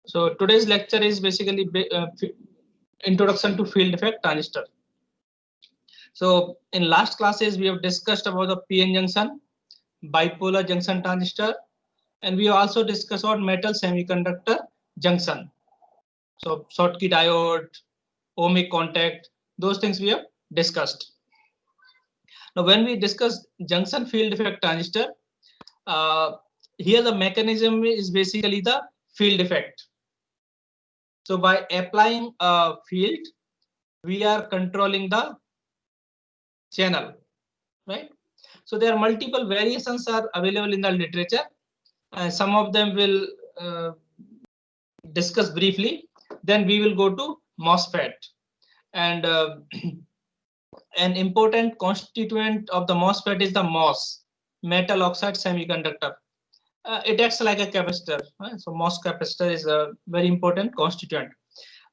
So today's lecture is basically introduction to field effect transistor. So in last classes we have discussed about the PN junction, bipolar junction transistor, and we also discussed about metal semiconductor junction. So Schottky diode, ohmic contact, those things we have discussed. Now when we discuss junction field effect transistor, here the mechanism is basically the field effect. So by applying a field, we are controlling the channel, right? So there are multiple variations are available in the literature, and some of them will discuss briefly. Then we will go to MOSFET, and an important constituent of the MOSFET is the MOS, metal oxide semiconductor. It acts like a capacitor, right? So MOS capacitor is a very important constituent.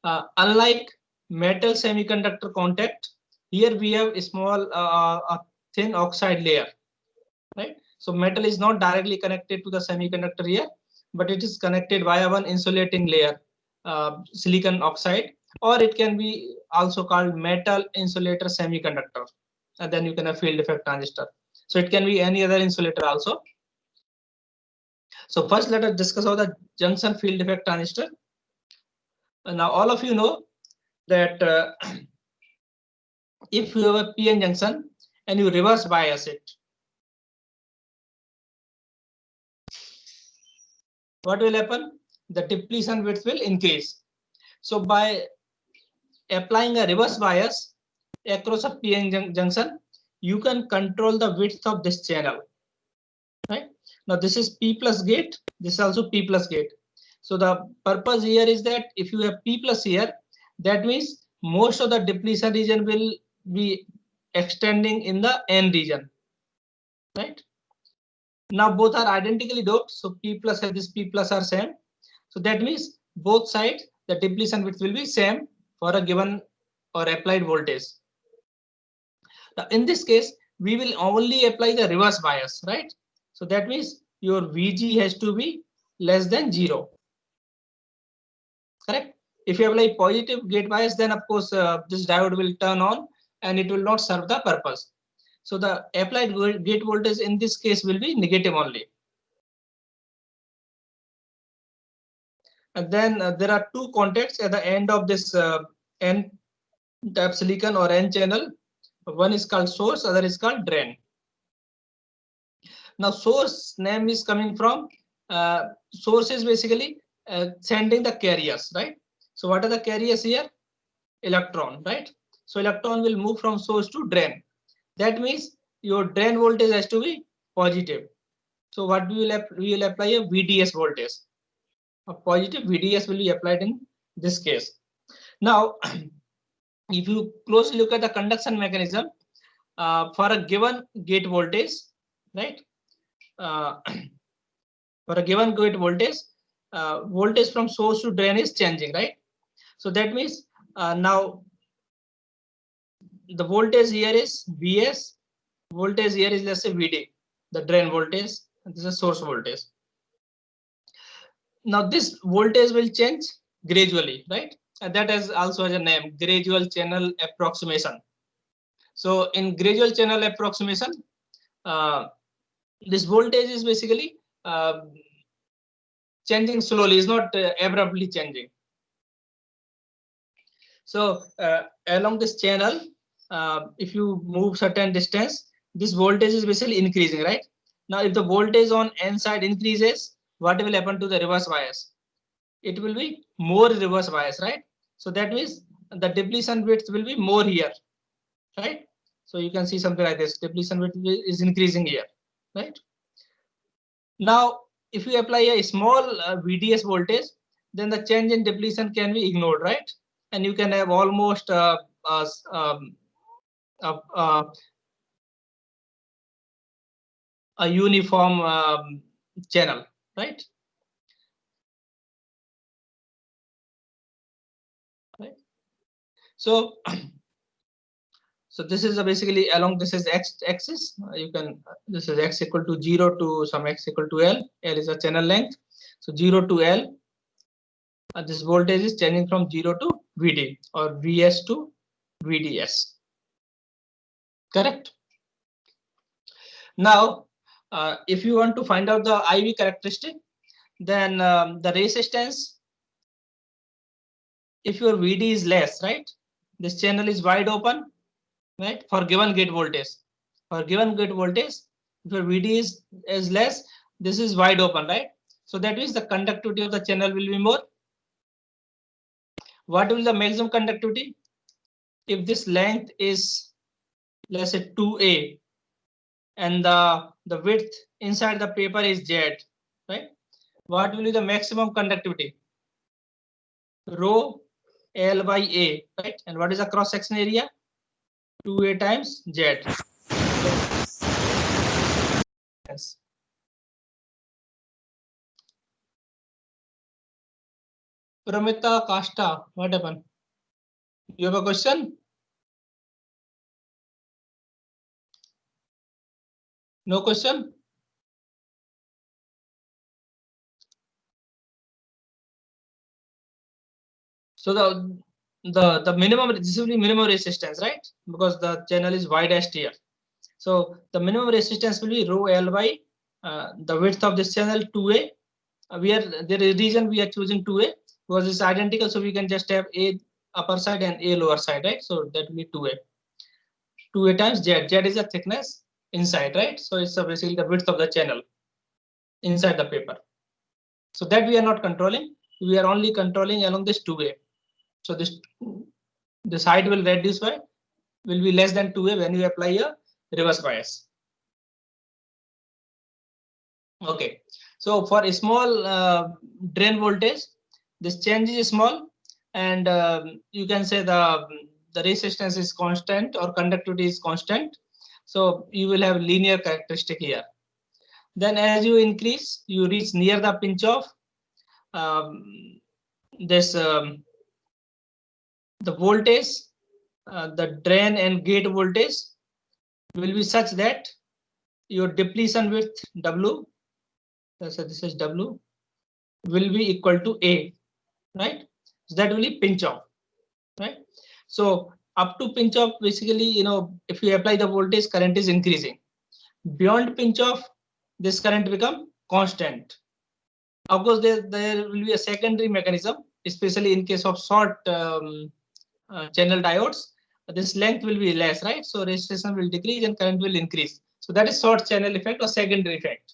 Unlike metal semiconductor contact, here we have a small a thin oxide layer, right? So metal is not directly connected to the semiconductor here, but it is connected via one insulating layer, silicon oxide, or it can be also called metal insulator semiconductor. And then you can have field effect transistor. So it can be any other insulator also. So first let us discuss about the junction field effect transistor. Now all of you know that if you have a PN junction and you reverse bias it, what will happen? The depletion width will increase. So by applying a reverse bias across a PN junction, you can control the width of this channel, right? Now this is P plus gate, this is also P plus gate. So the purpose here is that if you have P plus here, that means most of the depletion region will be extending in the N region, right? Now both are identically doped, so P plus and this P plus are same. So that means both sides the depletion width will be same for a given or applied voltage. Now in this case, we will only apply the reverse bias, right? So that means your VG has to be less than 0. Correct? If you apply positive gate bias, then of course this diode will turn on and it will not serve the purpose. So the applied gate voltage in this case will be negative only. And then there are two contacts at the end of this N type silicon or N channel. One is called source, other is called drain. Now source name is coming from source is basically sending the carriers, right? So what are the carriers here? Electron, right? So electron will move from source to drain. That means your drain voltage has to be positive. So what we will apply a VDS voltage. A positive VDS will be applied in this case. Now, if you closely look at the conduction mechanism for a given gate voltage, right? For a given gate voltage, voltage from source to drain is changing, right? So that means now the voltage here is Vs, voltage here is, let's say, Vd, the drain voltage, and this is source voltage. Now this voltage will change gradually, right? And that has also has a name, gradual channel approximation. So in gradual channel approximation, this voltage is basically changing slowly, is not abruptly changing. So along this channel, if you move certain distance, this voltage is basically increasing, right? Now if the voltage on N side increases, what will happen to the reverse bias? It will be more reverse bias, right? So that means the depletion width will be more here, right? So you can see something like this, depletion width is increasing here, right? Now if you apply a small VDS voltage, then the change in depletion can be ignored, right? And you can have almost a uniform channel, right? Right. So So this is basically along this is x axis. You can this is x equal to 0 to some x equal to L. L is a channel length. So 0 to L. This voltage is changing from 0 to VD or VS to VDS. Correct. Now, if you want to find out the IV characteristic, then the resistance, if your VD is less, right? This channel is wide open, right? For given gate voltage. For given gate voltage, if your VD is less, this is wide open, right? So that means the conductivity of the channel will be more. What will the maximum conductivity? If this length is, let's say 2A, and the width inside the paper is Z, right? What will be the maximum conductivity? Rho L by A, right? And what is the cross section area? 2A times Z. Yes. Pramita Kasta, what happened? You have a question? No question? So the minimum, this will be minimum resistance, right? Because the channel is widest here. So the minimum resistance will be rho L by the width of this channel 2A. We are there is reason we are choosing 2A because it's identical, so we can just have A upper side and A lower side, right? So that will be 2A. 2A times Z. Z is the thickness inside, right? So it's basically the width of the channel inside the paper. So that we are not controlling. We are only controlling along this 2A. So this height will reduce by will be less than 2A when you apply a reverse bias. Okay. So for a small drain voltage, this change is small, and you can say the resistance is constant or conductivity is constant. So you will have linear characteristic here. Then as you increase, you reach near the pinch off. This the voltage, the drain and gate voltage will be such that your depletion width W, so this is W, will be equal to A, right? So that will be pinch off, right? So up to pinch off, basically, if you apply the voltage, current is increasing. Beyond pinch off, this current become constant. Of course, there will be a secondary mechanism, especially in case of short channel diodes. This length will be less, right? So resistance will decrease and current will increase. So that is short channel effect or secondary effect.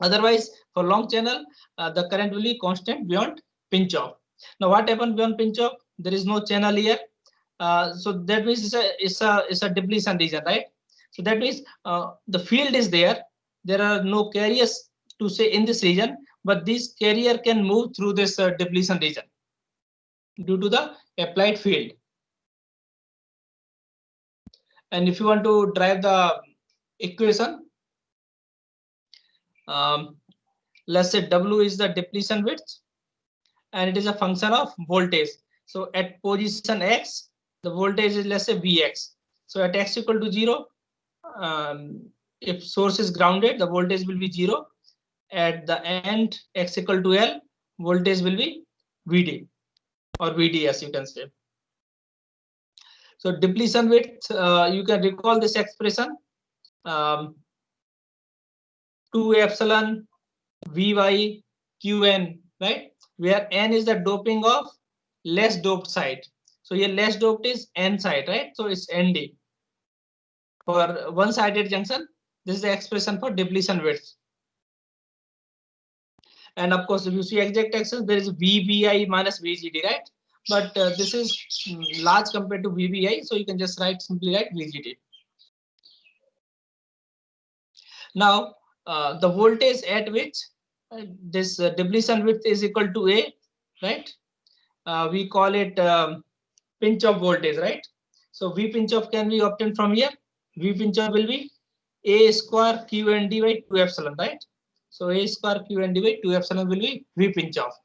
Otherwise, for long channel, the current will be constant beyond pinch off. Now, what happens beyond pinch off? There is no channel here. So that means it's a depletion region, right? So that means the field is there. There are no carriers to say in this region, but this carrier can move through this depletion region due to the applied field. And if you want to drive the equation, let's say W is the depletion width, and it is a function of voltage. So at position X, the voltage is, let's say, Vx. So at X equal to 0, if source is grounded, the voltage will be 0. At the end, X equal to L, voltage will be Vd or VDS, you can say. So depletion width, you can recall this expression, 2 epsilon Vy Qn, right? Where N is the doping of less doped side. So here less doped is N side, right? So it's Nd. For one-sided junction, this is the expression for depletion width. And of course, if you see exact axis, there is VBI minus VGD, right? But this is large compared to VBI, so you can just simply write VGD. Now, the voltage at which this depletion width is equal to A, right? We call it pinch off voltage, right? So V pinch off can be obtained from here. V pinch off will be A square Q and D by 2 epsilon, right? So A square Q and D by 2 epsilon will be V pinch off.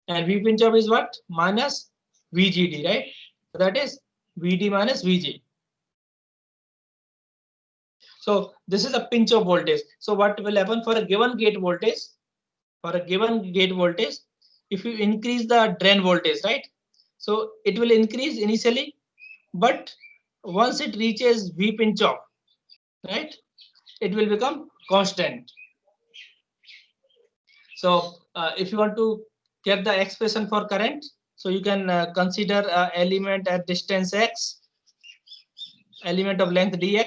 And V pinch off is what? Minus VGD, right? So that is VD minus VG. So this is a pinch of voltage. So what will happen for a given gate voltage? For a given gate voltage, if you increase the drain voltage, right? So it will increase initially, but once it reaches V pinch off, right, it will become constant. So if you want to get the expression for current, so you can consider element at distance x, element of length dx.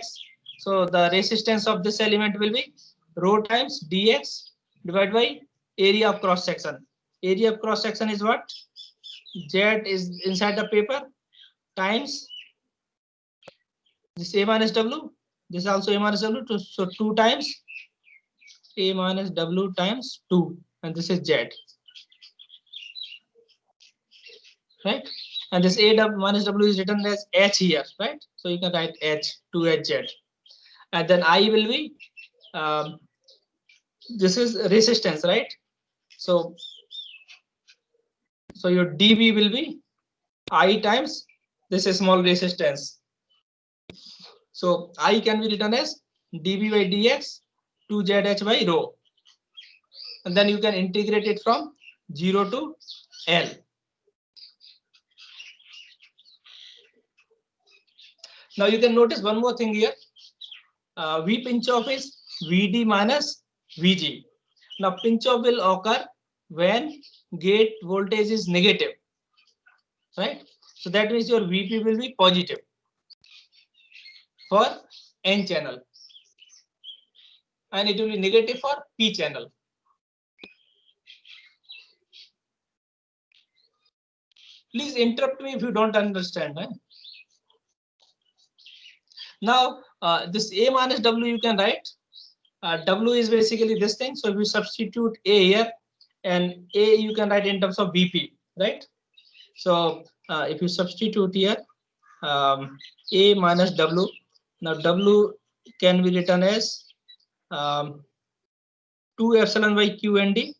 So the resistance of this element will be rho times dx divided by area of cross section. Area of cross section is what? Z is inside the paper times this A minus W. This is also A minus W. So 2 times A minus W times 2. And this is Z. Right? And this A minus W is written as H here. Right? So you can write H, 2HZ. And then I will be, this is resistance, right? So your dB will be I times this is small resistance. So I can be written as dB by dx 2ZH by rho. And then you can integrate it from 0 to L. Now you can notice one more thing here. V pinch off is Vd minus Vg. Now pinch off will occur when gate voltage is negative, right? So that means your Vp will be positive for N channel and it will be negative for P channel. Please interrupt me if you don't understand. Right? Now this A minus W you can write. W is basically this thing. So if you substitute A here and A you can write in terms of Vp, right? So if you substitute here A minus W, now W can be written as 2 epsilon by Q and D.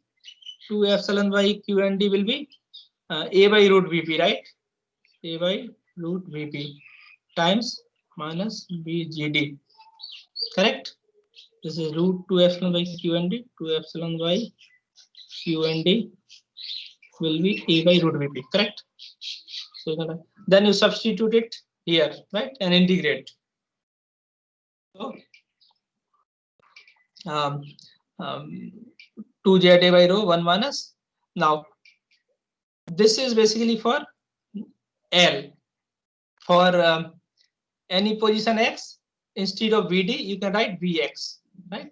2 epsilon by Q and D will be A by root Vp, right? A by root Vp times minus VGD, correct? This is root 2 epsilon by Q and D. 2 epsilon by Q and D will be A by root Vp, correct? So then you substitute it here, right, and integrate. So 2ZA by rho 1 minus. Now this is basically for L. For any position x, instead of Vd you can write Vx, right?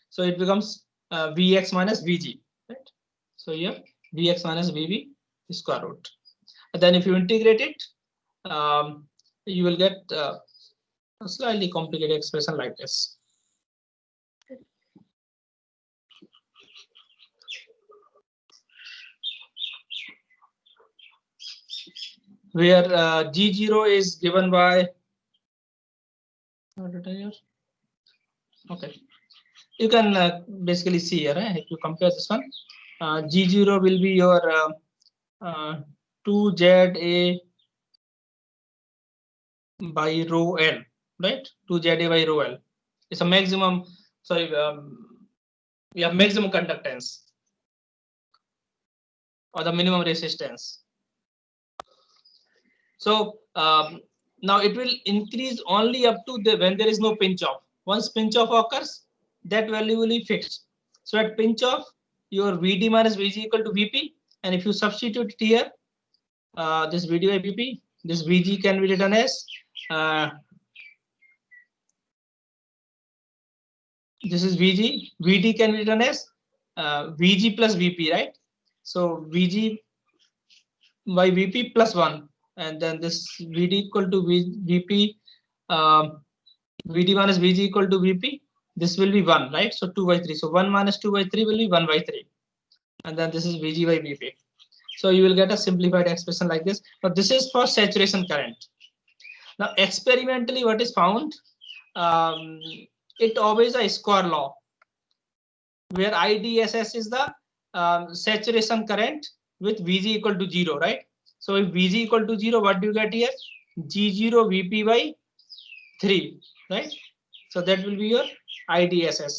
So it becomes Vx minus Vg, right? So here Vx minus Vb square root. And then if you integrate it, you will get a slightly complicated expression like this. Where G0 is given by, okay, you can basically see here, if you compare this one, G0 will be your 2ZA by rho L, right? 2ZA by rho L. It's a maximum, sorry, we have maximum conductance or the minimum resistance. So now it will increase only up to when there is no pinch off. Once pinch off occurs, that value will be fixed. So at pinch off, your Vd minus Vg equal to Vp, and if you substitute it here, this Vd by Vp, this Vg can be written as this is Vg. Vd can be written as Vg plus Vp, right? So Vg by Vp plus 1, and then this Vd equal to Vp, Vd minus Vg equal to Vp. This will be 1, right? So 2 by 3. So 1 minus 2 by 3 will be 1 by 3, and then this is Vg by Vp. So you will get a simplified expression like this. But this is for saturation current. Now experimentally, what is found? It obeys a square law, where IDSS is the saturation current with Vg equal to 0, right? So if Vg equal to 0, what do you get here? G0 Vp by 3, right? So that will be your IDSS.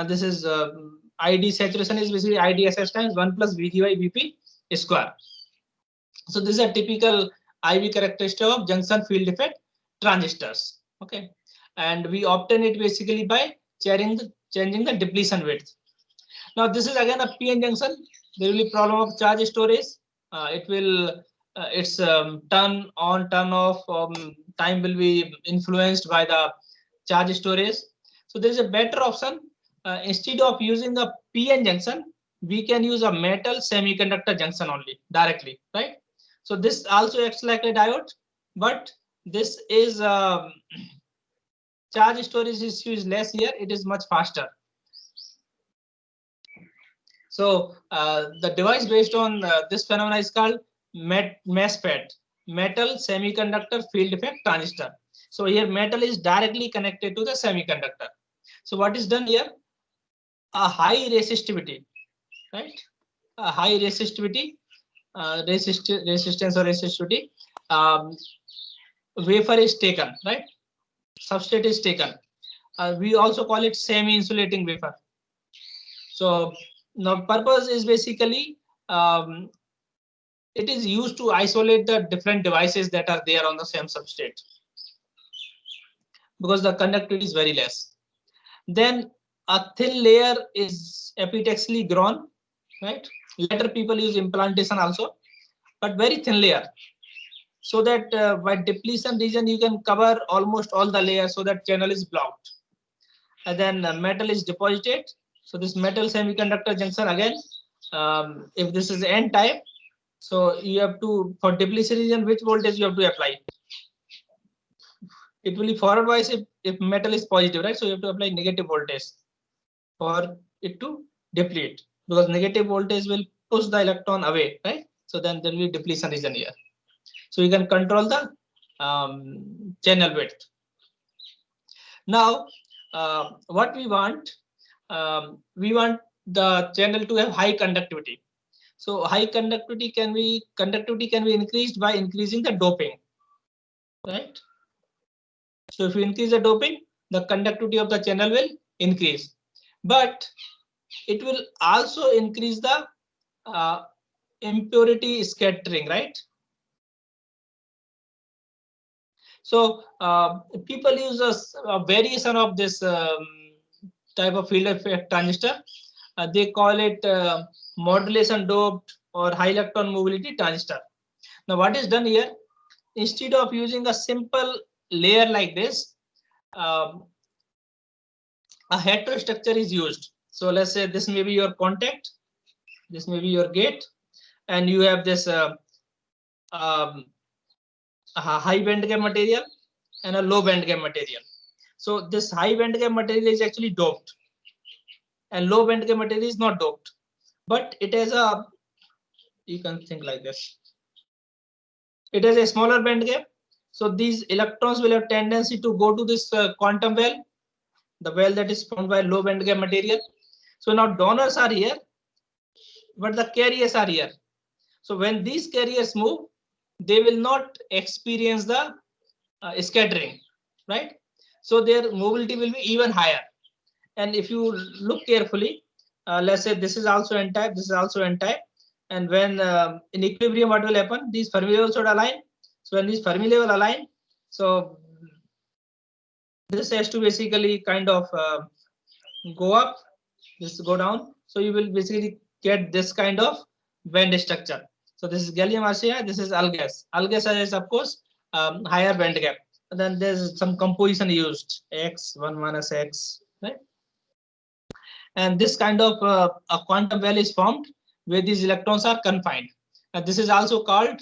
This is ID saturation is basically IDSS times 1 plus VGY VP square. So this is a typical IV characteristic of junction field effect transistors. Okay, and we obtain it basically by changing the depletion width. Now this is again a PN junction. There will be problem of charge storage. It will its turn on turn off time will be influenced by the charge storage. So there is a better option. Instead of using a PN junction, we can use a metal semiconductor junction only directly, right? So this also acts like a diode, but this is charge storage issue is less here. It is much faster. So the device based on this phenomenon is called MESFET, metal semiconductor field effect transistor. So here metal is directly connected to the semiconductor. So what is done here? A high resistivity, right? A high resistivity, resistance or resistivity. Wafer is taken, right? Substrate is taken. We also call it semi-insulating wafer. So the purpose is basically it is used to isolate the different devices that are there on the same substrate because the conductivity is very less. Then a thin layer is epitaxially grown, right? Later people use implantation also, but very thin layer, so that by depletion region you can cover almost all the layers, so that channel is blocked. And then metal is deposited. So this metal semiconductor junction again, if this is N type, so you have to, for depletion region, which voltage you have to apply? It will be forward bias if metal is positive, right? So you have to apply negative voltage for it to deplete, because negative voltage will push the electron away, right? So then there will be depletion region here. So you can control the channel width. Now, what we want the channel to have high conductivity. So high conductivity can be increased by increasing the doping, right? So if you increase the doping, the conductivity of the channel will increase, but it will also increase the impurity scattering, right? So people use a variation of this type of field effect transistor. They call it modulation doped or high electron mobility transistor. Now what is done here? Instead of using a simple layer like this, a heterostructure is used. So let's say this may be your contact, this may be your gate, and you have this high band gap material and a low band gap material. So this high band gap material is actually doped, and low band gap material is not doped, but it has a, you can think like this, it has a smaller band gap. So these electrons will have tendency to go to this quantum well, the well that is formed by low band gap material. So now donors are here, but the carriers are here. So when these carriers move, they will not experience the scattering, right? So their mobility will be even higher. And if you look carefully, let's say this is also N type, this is also N type, and when in equilibrium, what will happen? These Fermi levels should align. So when these Fermi level align, so this has to basically kind of go up, this go down. So you will basically get this kind of band structure. So this is gallium arsenide, this is AlGas. AlGas has of course higher band gap. And then there's some composition used, X, 1 minus X, right? And this kind of a quantum well is formed where these electrons are confined. And this is also called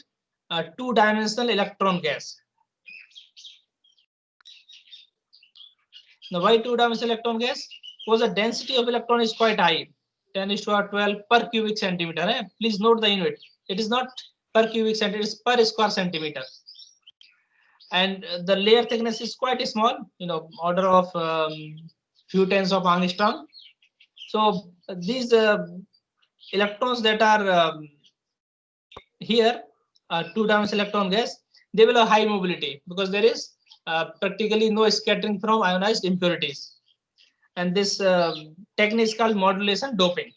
two-dimensional electron gas. Now, why two-dimensional electron gas? Because the density of electron is quite high, 10⁻12 per cubic centimeter. Eh? Please note the unit. It is not per cubic centimeter, it is per square centimeter. And the layer thickness is quite small, order of few tens of angstrom. So these electrons that are here, two-dimensional electron gas, they will have high mobility because there is practically no scattering from ionized impurities. And this technique is called modulation doping.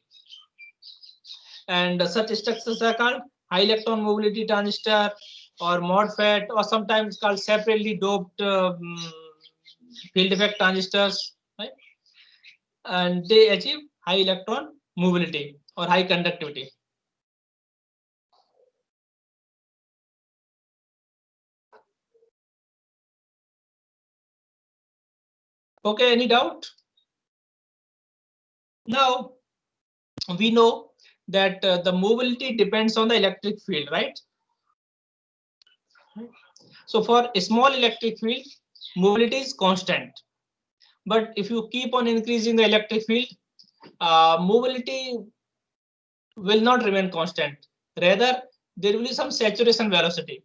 And such structures are called high electron mobility transistor or MOSFET, or sometimes called separately doped field effect transistors, right? And they achieve high electron mobility or high conductivity. Okay, any doubt? Now we know that the mobility depends on the electric field, right? So for a small electric field, mobility is constant. But if you keep on increasing the electric field, mobility will not remain constant. Rather, there will be some saturation velocity.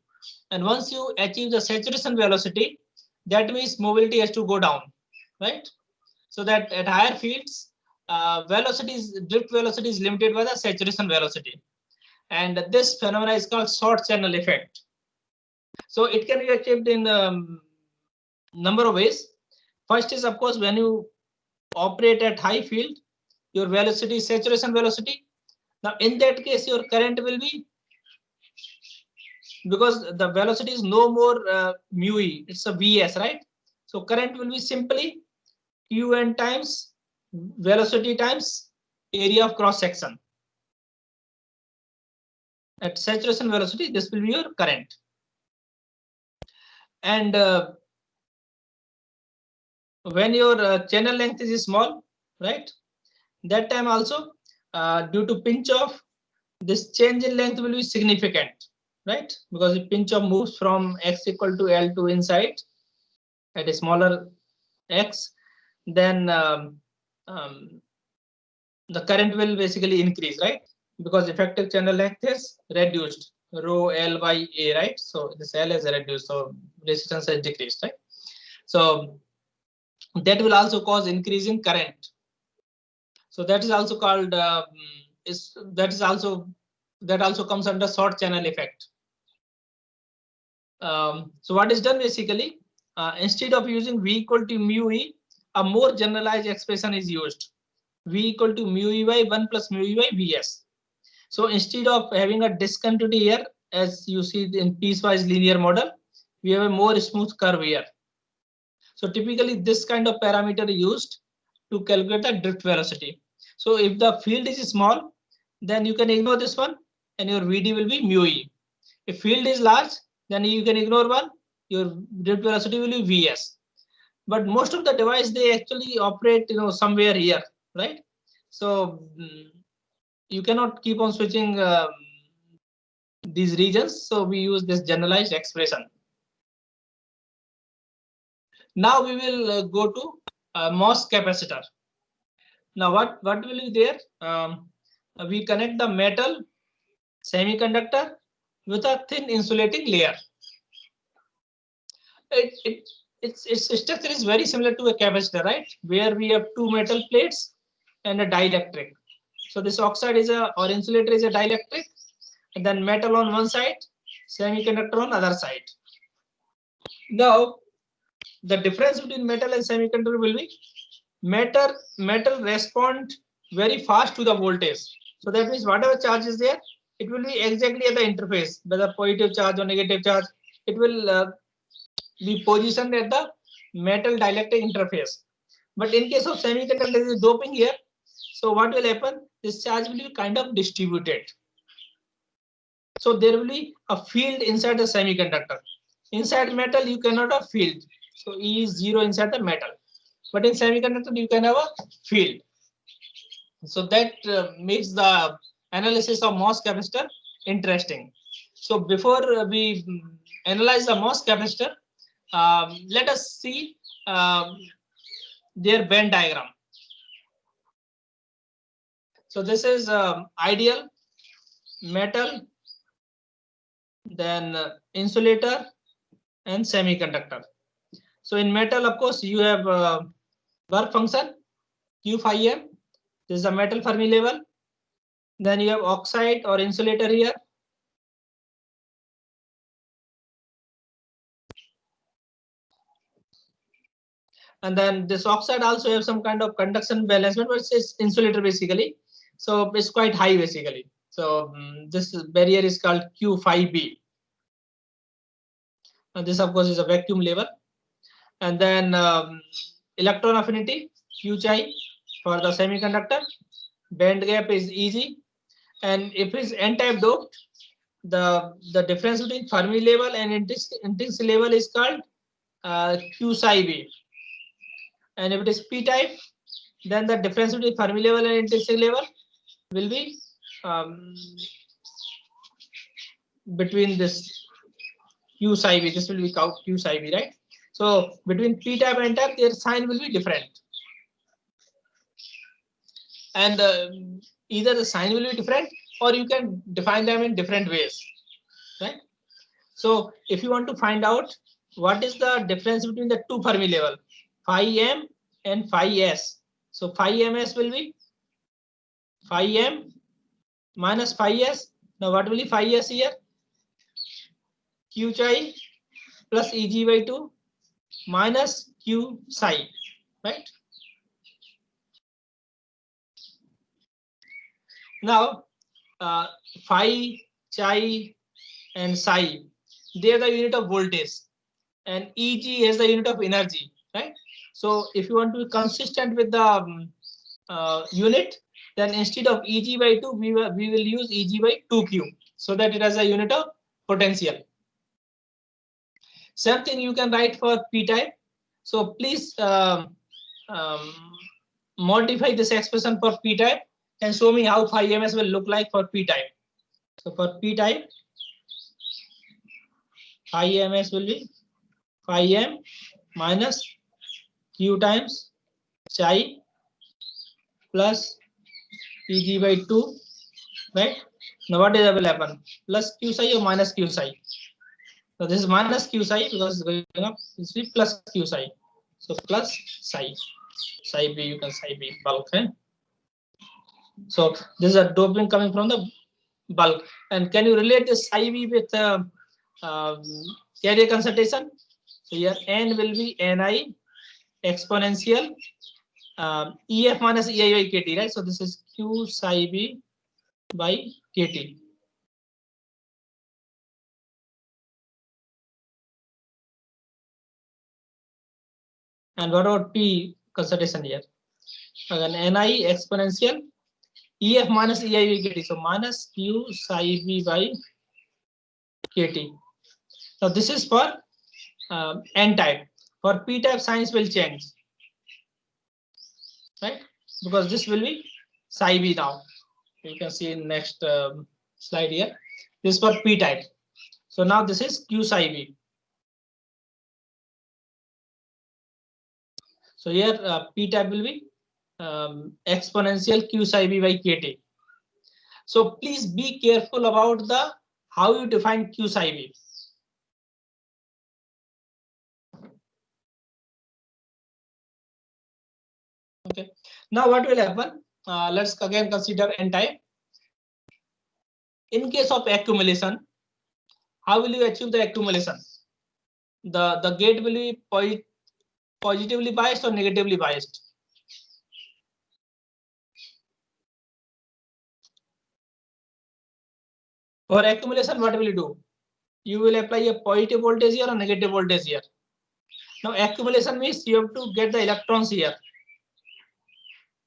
And once you achieve the saturation velocity, that means mobility has to go down, right? So that at higher fields, drift velocity is limited by the saturation velocity. And this phenomena is called short channel effect. So it can be achieved in number of ways. First is, of course, when you operate at high field, your velocity is saturation velocity. Now, in that case, your current will be, because the velocity is no more mu e, it's a Vs, right? So current will be simply Qn times velocity times area of cross section. At saturation velocity, this will be your current. And when your channel length is small, right? That time also, due to pinch off, this change in length will be significant, right? Because the pinch off moves from x equal to L to inside at a smaller x, then the current will basically increase, right? Because effective channel length is reduced, rho L by A, right? So this L is reduced, so resistance has decreased, right? So that will also cause increase in current. So that is also called that also comes under short channel effect. So what is done basically, instead of using V equal to mu E, a more generalized expression is used. V equal to mu E by 1 plus mu E by Vs. So instead of having a discontinuity here, as you see in piecewise linear model, we have a more smooth curve here. So typically this kind of parameter is used to calculate the drift velocity. So if the field is small, then you can ignore this one and your Vd will be mu E. If field is large, then you can ignore one, your drift velocity will be Vs. But most of the device, they actually operate, somewhere here, right? So you cannot keep on switching these regions. So we use this generalized expression. Now we will go to MOS capacitor. Now what will be there? We connect the metal semiconductor with a thin insulating layer. Its structure is very similar to a capacitor, right? Where we have two metal plates and a dielectric. So this oxide is or insulator is a dielectric, and then metal on one side, semiconductor on other side. Now the difference between metal and semiconductor will be metal respond very fast to the voltage. So that means whatever charge is there, it will be exactly at the interface, whether positive charge or negative charge. It will be positioned at the metal dielectric interface. But in case of semiconductor, there is doping here. So what will happen? This charge will be kind of distributed. So there will be a field inside the semiconductor. Inside metal, you cannot have field. So E is 0 inside the metal. But in semiconductor, you can have a field. So that makes the analysis of MOS capacitor interesting. So before we analyze the MOS capacitor, let us see their Venn diagram. So this is ideal, metal, then insulator, and semiconductor. So in metal, of course, you have work function Q phi m. This is the metal Fermi level. Then you have oxide or insulator here. And then this oxide also have some kind of conduction balancement, but it's insulator basically. So it's quite high basically. So this barrier is called Q5B. And this of course is a vacuum level. And then electron affinity Q chi for the semiconductor. Band gap is Eg. And if it's n-type doped, the difference between Fermi level and intrinsic level is called Q psi B. And if it is p-type, then the difference between Fermi level and intrinsic level will be between this Q psi B. This will be Q psi B, right? So between p-type and n-type, their sign will be different. And either the sign will be different, or you can define them in different ways, right? So if you want to find out what is the difference between the two Fermi level, phi m and phi s. So phi ms will be phi m minus phi s. Now what will be phi s here? Q chi plus Eg by 2 minus Q psi, right? Now phi, chi and psi, they are the unit of voltage, and Eg is the unit of energy, right? So if you want to be consistent with the unit, then instead of Eg by 2, we will use Eg by 2Q, so that it has a unit of potential. Same thing you can write for p-type. So please modify this expression for p-type and show me how phi ms will look like for p-type. So for p-type, phi ms will be phi m minus q times chi plus Eg by 2, right? Now what will happen? Plus q psi or minus q psi? So this is minus q psi because it's going up. This will be plus q psi. So plus psi b, you can psi b bulk. Right? So this is a doping coming from the bulk. And can you relate this psi b with carrier concentration? So here n will be ni exponential EF minus EI by KT, right? So this is Q psi b by KT. And what about P concentration here? Again, Ni exponential EF minus EI by KT. So minus Q psi b by KT. Now this is for N type. For P type, signs will change, right? Because this will be psi b now. You can see in next slide here. This is for P type. So now this is Q psi b. So here P type will be exponential Q psi b by KT. So please be careful about the how you define Q psi b. Okay. Now what will happen? Let's again consider N type. In case of accumulation, how will you achieve the accumulation? The gate will be positively biased or negatively biased? For accumulation, what will you do? You will apply a positive voltage here or negative voltage here. Now accumulation means you have to get the electrons here,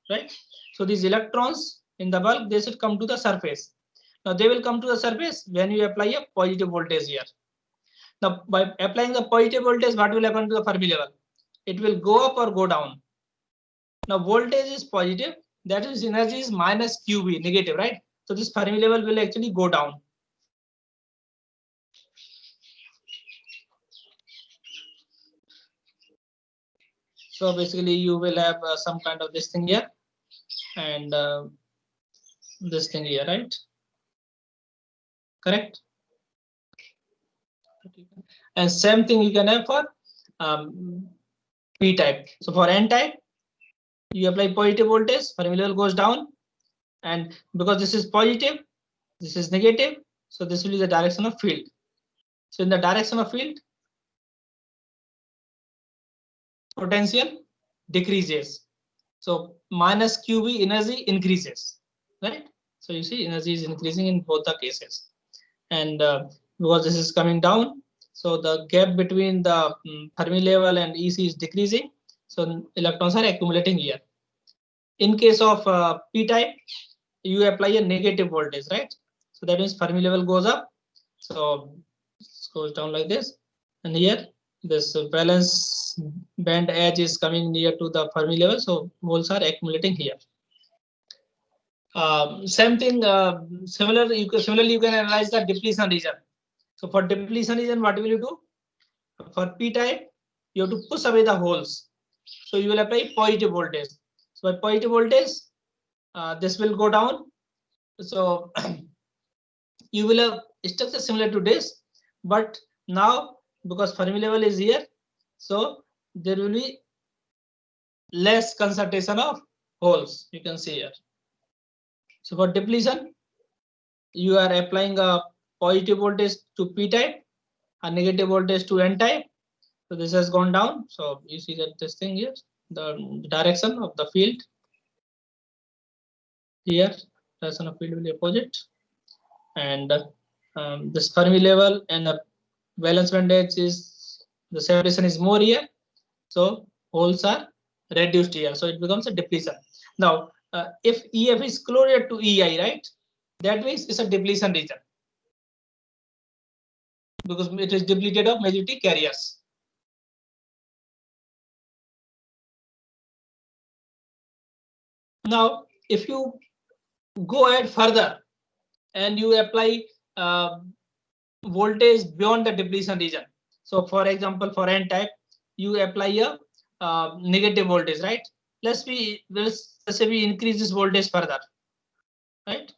right? So these electrons in the bulk, they should come to the surface. Now they will come to the surface when you apply a positive voltage here. Now by applying the positive voltage, what will happen to the Fermi level? It will go up or go down. Now voltage is positive, that is energy is minus QB, negative, right? So this Fermi level will actually go down. So basically you will have some kind of this thing here and this thing here, right? Correct. And same thing you can have for P type. So for N type, you apply positive voltage, Fermi level goes down, and because this is positive, this is negative, so this will be the direction of field. So in the direction of field, potential decreases. So minus QB energy increases, right? So you see energy is increasing in both the cases. And because this is coming down, so the gap between the Fermi level and EC is decreasing. So electrons are accumulating here. In case of p-type, you apply a negative voltage, right? So that means Fermi level goes up, so it goes down like this, and here this valence band edge is coming near to the Fermi level, so holes are accumulating here. Same thing, similarly you can analyze the depletion region. So for depletion region, what will you do? For p-type, you have to push away the holes, so you will apply positive voltage. So by positive voltage, this will go down. So you will have structure similar to this, but now because Fermi level is here, so there will be less concentration of holes. You can see here. So for depletion, you are applying a positive voltage to p-type, a negative voltage to n-type. So this has gone down. So you see that this thing here, the direction of the field here, direction of field will be opposite, and this Fermi level and the valence band edge is, the separation is more here, so holes are reduced here, so it becomes a depletion. Now if EF is closer to EI, right, that means it's a depletion region because it is depleted of majority carriers. Now if you go ahead further and you apply voltage beyond the depletion region, so for example for n-type you apply a negative voltage, right? Let's say we increase this voltage further, right?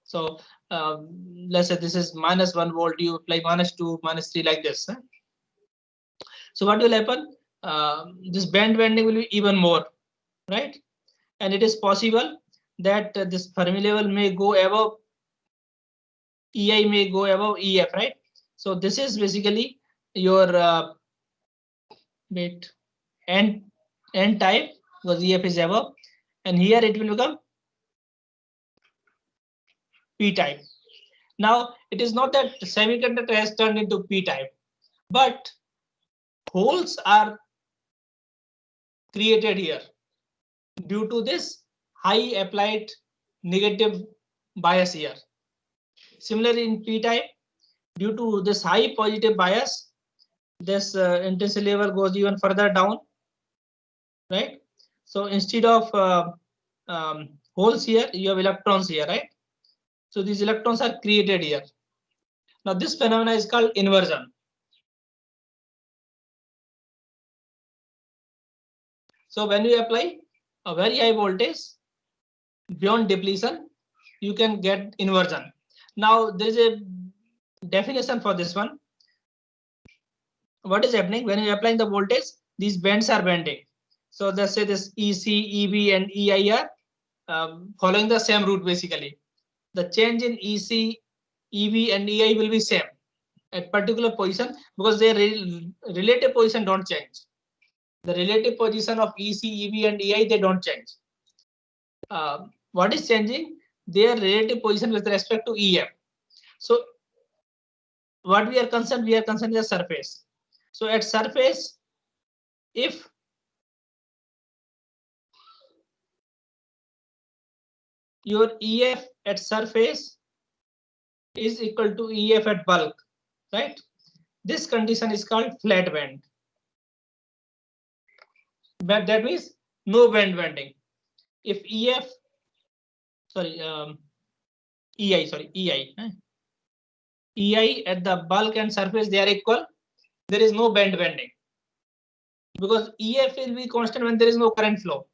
So let's say this is -1 volt, you apply -2, -3 like this. So what will happen? This band bending will be even more, right? And it is possible that this Fermi level may go above EI, may go above EF, right? So this is basically your n-type because EF is above, and here it will become p-type. Now it is not that semiconductor has turned into p-type, but holes are created here due to this high applied negative bias here. Similarly in p-type, due to this high positive bias, this intensity level goes even further down, right? So instead of holes here, you have electrons here, right? So these electrons are created here. Now this phenomena is called inversion. So when you apply a very high voltage beyond depletion, you can get inversion. Now there is a definition for this one. What is happening when you are applying the voltage? These bands are bending. So let's say this EC, EB, and EI are following the same route basically. The change in EC, EB, and EI will be same at particular position because their relative position don't change. The relative position of EC, EB, and EI, they don't change. What is changing? Their relative position with respect to EF. So what we are concerned with the surface. So at surface, if your EF at surface is equal to EF at bulk, right? This condition is called flat band. But that means no band bending. If EF, sorry, EI at the bulk and surface, they are equal, there is no band bending because EF will be constant when there is no current flow.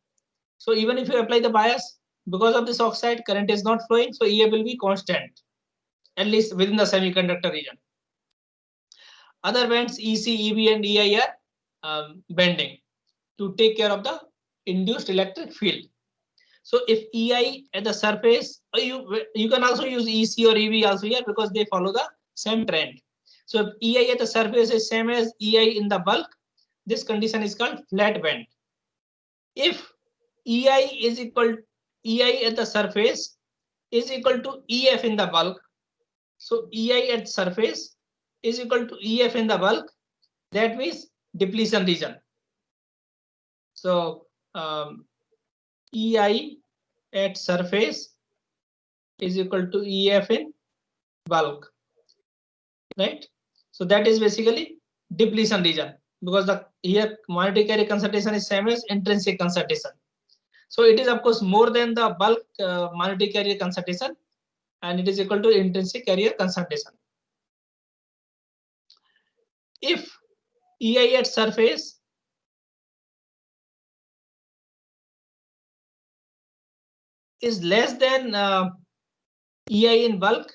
So even if you apply the bias, because of this oxide, current is not flowing, so EF will be constant, at least within the semiconductor region. Other bands EC, EB, and EI are bending to take care of the induced electric field. So if EI at the surface, you can also use EC or EB also here because they follow the same trend. So if EI at the surface is same as EI in the bulk, this condition is called flat band. if EI is equal EI at the surface is equal to EF in the bulk. So EI at surface is equal to EF in the bulk. That means depletion region. So EI at surface is equal to EF in bulk, right? So that is basically depletion region, because the here monetary carrier concentration is same as intrinsic concentration. So it is of course more than the bulk monetary carrier concentration, and it is equal to intrinsic carrier concentration. If EI at surface is less than EI in bulk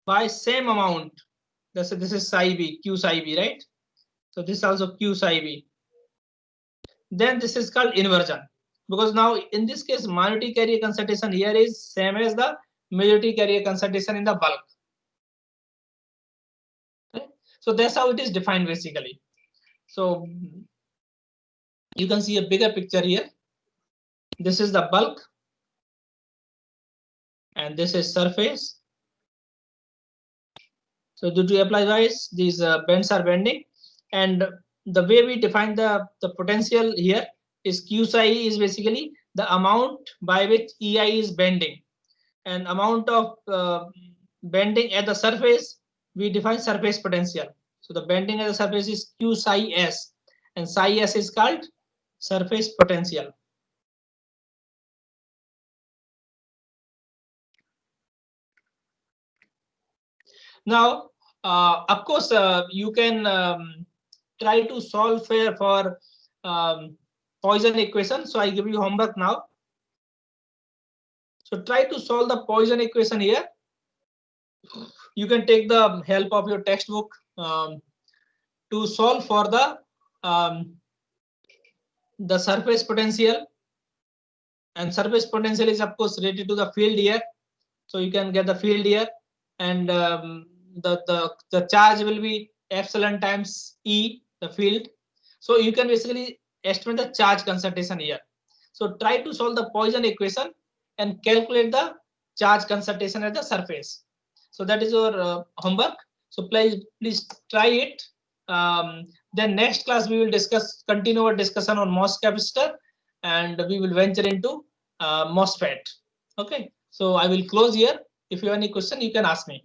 by same amount, this is psi b, Q psi b, right? So this is also Q psi b. Then this is called inversion, because now in this case monetary carrier concentration here is same as the majority carrier concentration in the bulk. Okay? So that's how it is defined basically. So you can see a bigger picture here. This is the bulk and this is surface. So due to apply bias, these bends are bending, and the way we define the potential here is Q psi is basically the amount by which EI is bending, and amount of bending at the surface we define surface potential. So the bending at the surface is Q psi s, and psi s is called surface potential. Now, of course, you can try to solve for Poisson equation. So I give you homework now. So try to solve the Poisson equation here. You can take the help of your textbook to solve for the surface potential, and surface potential is of course related to the field here. So you can get the field here, and the charge will be epsilon times E, the field. So you can basically estimate the charge concentration here. So try to solve the Poisson equation and calculate the charge concentration at the surface. So that is your homework. So please try it. Then next class we will continue our discussion on MOS capacitor, and we will venture into MOSFET. Okay. So I will close here. If you have any question, you can ask me.